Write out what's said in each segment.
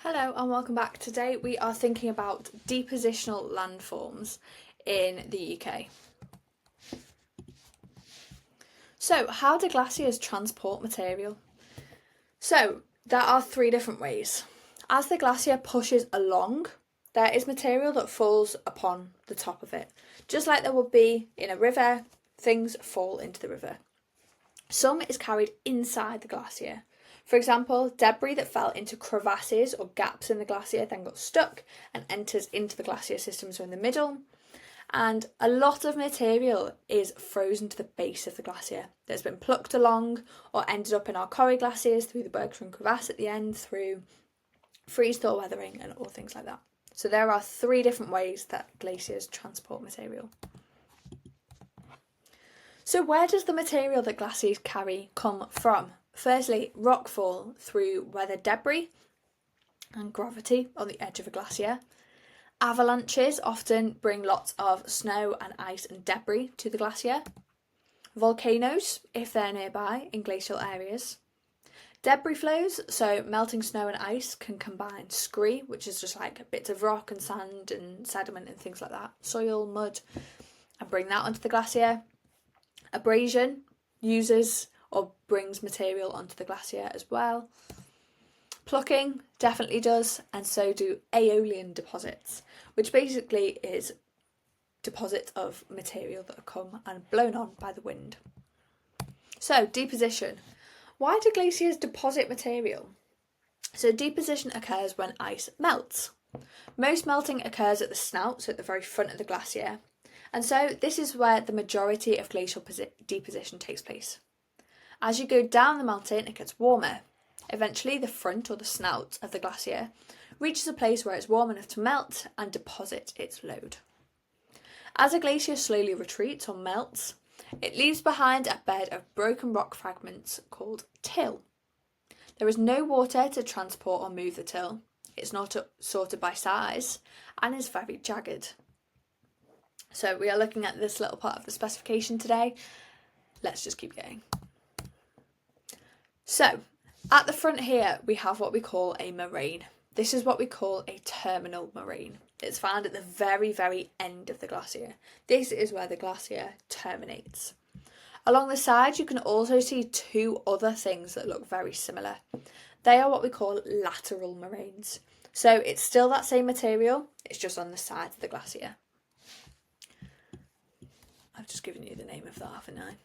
Hello and welcome back. Today we are thinking about depositional landforms in the UK. So, how do glaciers transport material? So, there are three different ways. As the glacier pushes along, there is material that falls upon the top of it. Just like there would be in a river, things fall into the river. Some is carried inside the glacier. For example, debris that fell into crevasses or gaps in the glacier then got stuck and enters into the glacier system, so in the middle. And a lot of material is frozen to the base of the glacier that's been plucked along or ended up in our Corrie glaciers through the Bergstrom crevasse at the end, through freeze-thaw weathering and all things like that. So there are three different ways that glaciers transport material. So where does the material that glaciers carry come from? Firstly, rockfall through weathered debris and gravity on the edge of a glacier. Avalanches often bring lots of snow and ice and debris to the glacier. Volcanoes, if they're nearby in glacial areas. Debris flows, so melting snow and ice can combine scree, which is just like bits of rock and sand and sediment and things like that, soil, mud, and bring that onto the glacier. Abrasion uses or brings material onto the glacier as well. Plucking definitely does, and so do aeolian deposits, which basically is deposits of material that have come and blown on by the wind. So, deposition. Why do glaciers deposit material? So, deposition occurs when ice melts. Most melting occurs at the snout, so at the very front of the glacier, and so this is where the majority of glacial deposition takes place. As you go down the mountain, it gets warmer. Eventually, the front or the snout of the glacier reaches a place where it's warm enough to melt and deposit its load. As a glacier slowly retreats or melts, it leaves behind a bed of broken rock fragments called till. There is no water to transport or move the till. It's not sorted by size and is very jagged. So we are looking at this little part of the specification today. Let's just keep going. So, at the front here, we have what we call a moraine. This is what we call a terminal moraine. It's found at the very, very end of the glacier. This is where the glacier terminates. Along the side, you can also see two other things that look very similar. They are what we call lateral moraines. So it's still that same material, it's just on the side of the glacier. I've just given you the name of that, haven't I?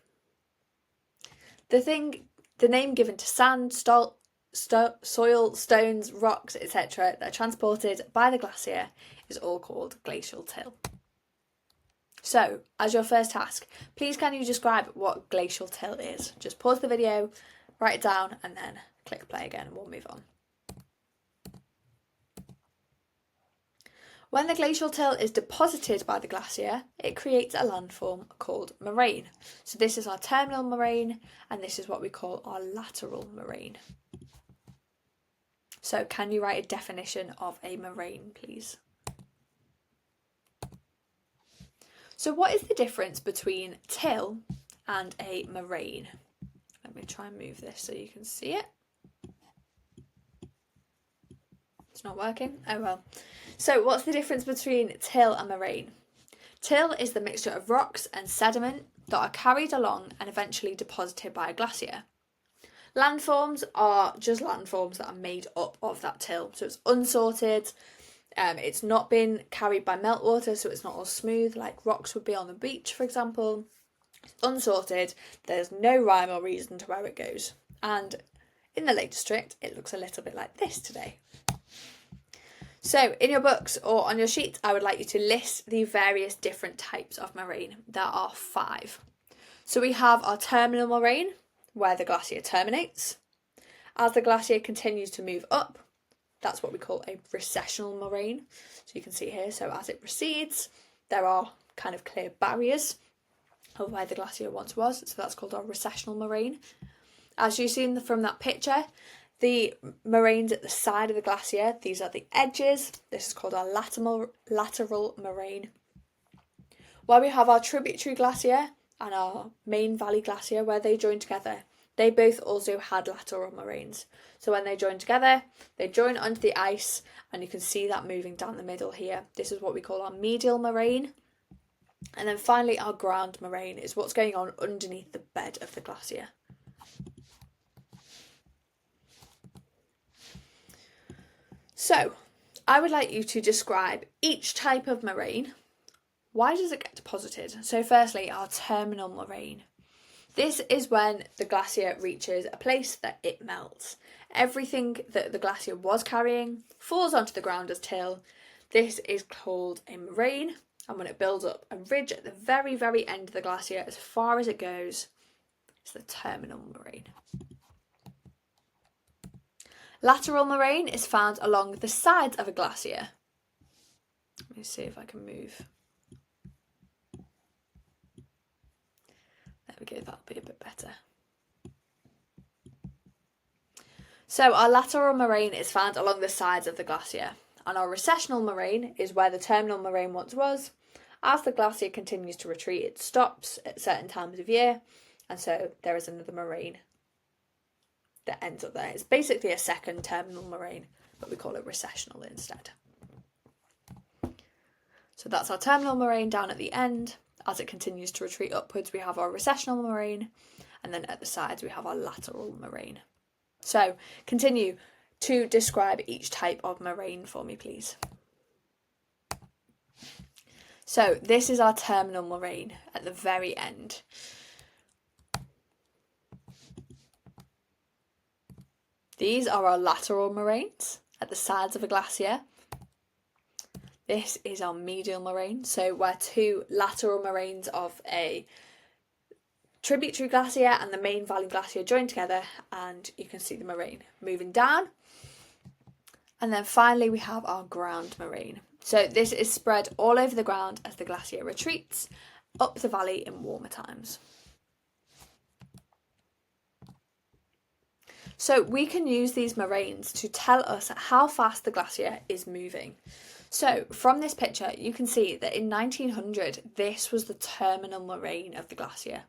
The name given to sand, soil, stones, rocks, etc. that are transported by the glacier is all called glacial till. So, as your first task, please can you describe what glacial till is? Just pause the video, write it down, and then click play again and we'll move on. When the glacial till is deposited by the glacier, it creates a landform called moraine. So this is our terminal moraine, and this is what we call our lateral moraine. So can you write a definition of a moraine, please? So what is the difference between till and a moraine? Let me try and move this so you can see it. It's not working. Oh well. So what's the difference between till and moraine? Till is the mixture of rocks and sediment that are carried along and eventually deposited by a glacier. Landforms are just landforms that are made up of that till. So it's unsorted, it's not been carried by meltwater, so it's not all smooth like rocks would be on the beach, for example. It's unsorted, there's no rhyme or reason to where it goes. And in the Lake District, it looks a little bit like this today. So in your books or on your sheet, I would like you to list the various different types of moraine. There are 5. So we have our terminal moraine, where the glacier terminates. As the glacier continues to move up, that's what we call a recessional moraine. So you can see here, so as it recedes, there are kind of clear barriers of where the glacier once was. So that's called our recessional moraine. As you've seen from that picture, the moraines at the side of the glacier, these are the edges. This is called our lateral moraine. Where we have our tributary glacier and our main valley glacier, where they join together, they both also had lateral moraines. So when they join together, they join onto the ice, and you can see that moving down the middle here. This is what we call our medial moraine. And then finally, our ground moraine is what's going on underneath the bed of the glacier. So, I would like you to describe each type of moraine. Why does it get deposited? So firstly, our terminal moraine. This is when the glacier reaches a place that it melts. Everything that the glacier was carrying falls onto the ground as till. This is called a moraine, and when it builds up a ridge at the very, very end of the glacier, as far as it goes, it's the terminal moraine. Lateral moraine is found along the sides of a glacier. Let me see if I can move. There we go, that'll be a bit better. So our lateral moraine is found along the sides of the glacier, and our recessional moraine is where the terminal moraine once was. As the glacier continues to retreat, it stops at certain times of year, and so there is another moraine that ends up there. It's basically a second terminal moraine, but we call it recessional instead. So that's our terminal moraine down at the end. As it continues to retreat upwards, we have our recessional moraine, and then at the sides we have our lateral moraine. So continue to describe each type of moraine for me, please. So this is our terminal moraine at the very end. These are our lateral moraines at the sides of a glacier. This is our medial moraine, so where two lateral moraines of a tributary glacier and the main valley glacier join together, and you can see the moraine moving down. And then finally we have our ground moraine. So this is spread all over the ground as the glacier retreats up the valley in warmer times. So we can use these moraines to tell us how fast the glacier is moving. So from this picture, you can see that in 1900, this was the terminal moraine of the glacier.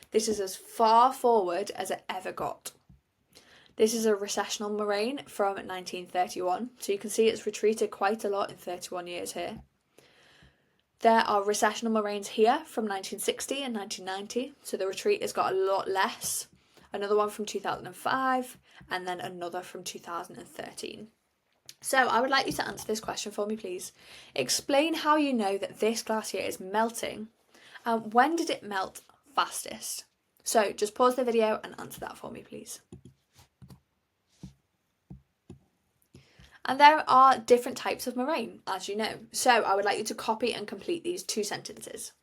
This is as far forward as it ever got. This is a recessional moraine from 1931, so you can see it's retreated quite a lot in 31 years here. There are recessional moraines here from 1960 and 1990, so the retreat has got a lot less. Another one from 2005, and then another from 2013. So I would like you to answer this question for me, please. Explain how you know that this glacier is melting, and when did it melt fastest? So just pause the video and answer that for me, please. And there are different types of moraine, as you know. So I would like you to copy and complete these two sentences.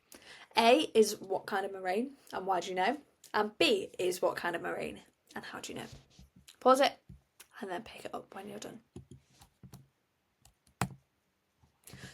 A is what kind of moraine, and why do you know? And B is what kind of moraine, and how do you know? Pause it, and then pick it up when you're done.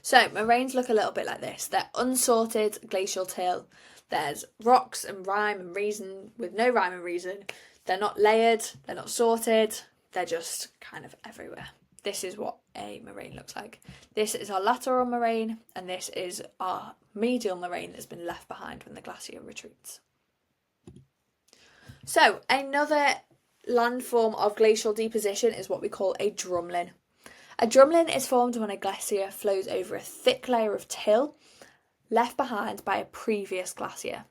So moraines look a little bit like this. They're unsorted glacial till. There's rocks and rhyme and reason with no rhyme and reason. They're not layered, they're not sorted, they're just kind of everywhere. This is what a moraine looks like. This is our lateral moraine, and this is our medial moraine that's been left behind when the glacier retreats. So another landform of glacial deposition is what we call a drumlin. A drumlin is formed when a glacier flows over a thick layer of till left behind by a previous glacier.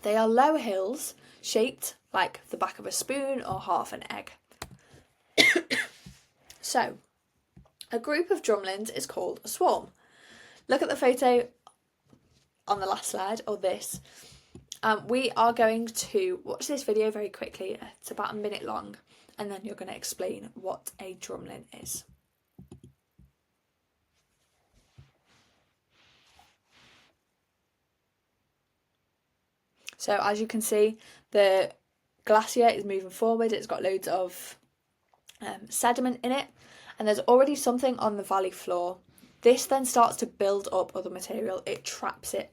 They are low hills shaped like the back of a spoon or half an egg. So, a group of drumlins is called a swarm. Look at the photo on the last slide, or this. We are going to watch this video very quickly. It's about a minute long, and then you're going to explain what a drumlin is. So as you can see, the glacier is moving forward. It's got loads of sediment in it, and there's already something on the valley floor. This then starts to build up other material. It traps it,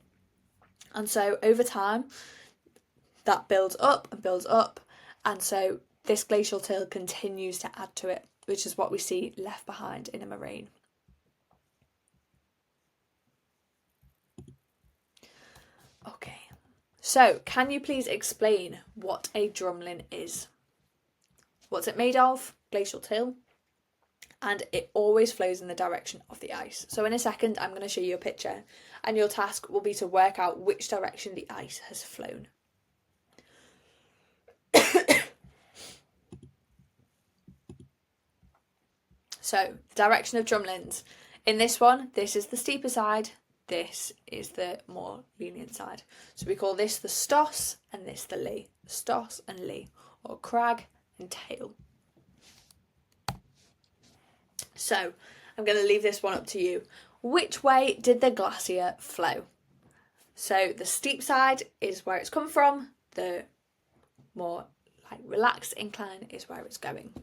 and so over time that builds up, and so this glacial till continues to add to it, which is what we see left behind in a moraine. Okay, So, can you please explain what a drumlin is? What's it made of? Glacial till. And it always flows in the direction of the ice. So in a second, I'm going to show you a picture, and your task will be to work out which direction the ice has flown. So, the direction of drumlins. In this one, this is the steeper side, this is the more lenient side. So we call this the stoss and this the lee. Stoss and lee, or crag and tail. So, I'm going to leave this one up to you. Which way did the glacier flow? So, the steep side is where it's come from, the more relaxed incline is where it's going.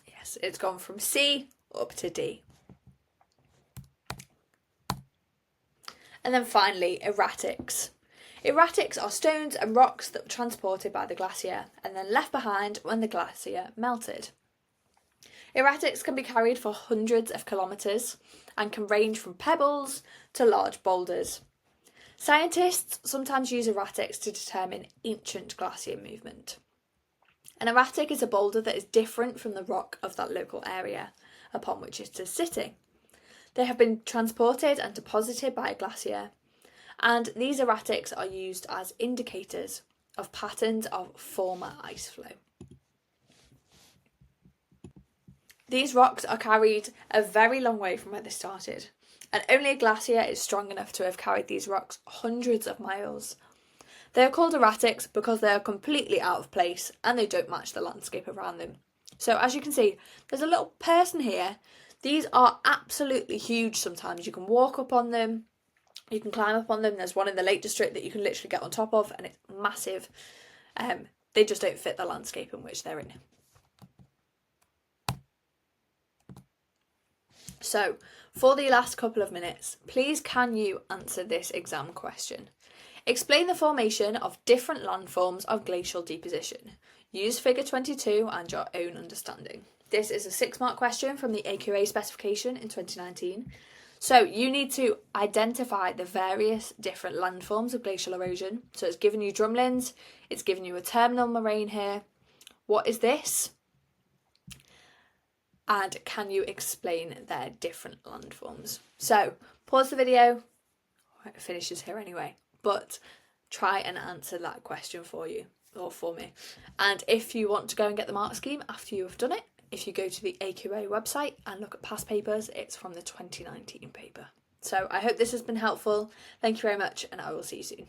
Yes, it's gone from C up to D. And then finally, erratics. Erratics are stones and rocks that were transported by the glacier and then left behind when the glacier melted. Erratics can be carried for hundreds of kilometres and can range from pebbles to large boulders. Scientists sometimes use erratics to determine ancient glacier movement. An erratic is a boulder that is different from the rock of that local area upon which it is sitting. They have been transported and deposited by a glacier, and these erratics are used as indicators of patterns of former ice flow. These rocks are carried a very long way from where they started, and only a glacier is strong enough to have carried these rocks hundreds of miles. They are called erratics because they are completely out of place and they don't match the landscape around them. So as you can see, there's a little person here. These are absolutely huge sometimes. You can walk up on them, you can climb up on them. There's one in the Lake District that you can literally get on top of and it's massive. They just don't fit the landscape in which they're in. So, for the last couple of minutes, please can you answer this exam question? Explain the formation of different landforms of glacial deposition. Use figure 22 and your own understanding. This is a 6-mark question from the AQA specification in 2019. So you need to identify the various different landforms of glacial erosion. So it's given you drumlins, it's given you a terminal moraine here. What is this? And can you explain their different landforms? So pause the video. It finishes here anyway. But try and answer that question for you or for me. And if you want to go and get the mark scheme after you have done it, if you go to the AQA website and look at past papers, it's from the 2019 paper. So I hope this has been helpful. Thank you very much and I will see you soon.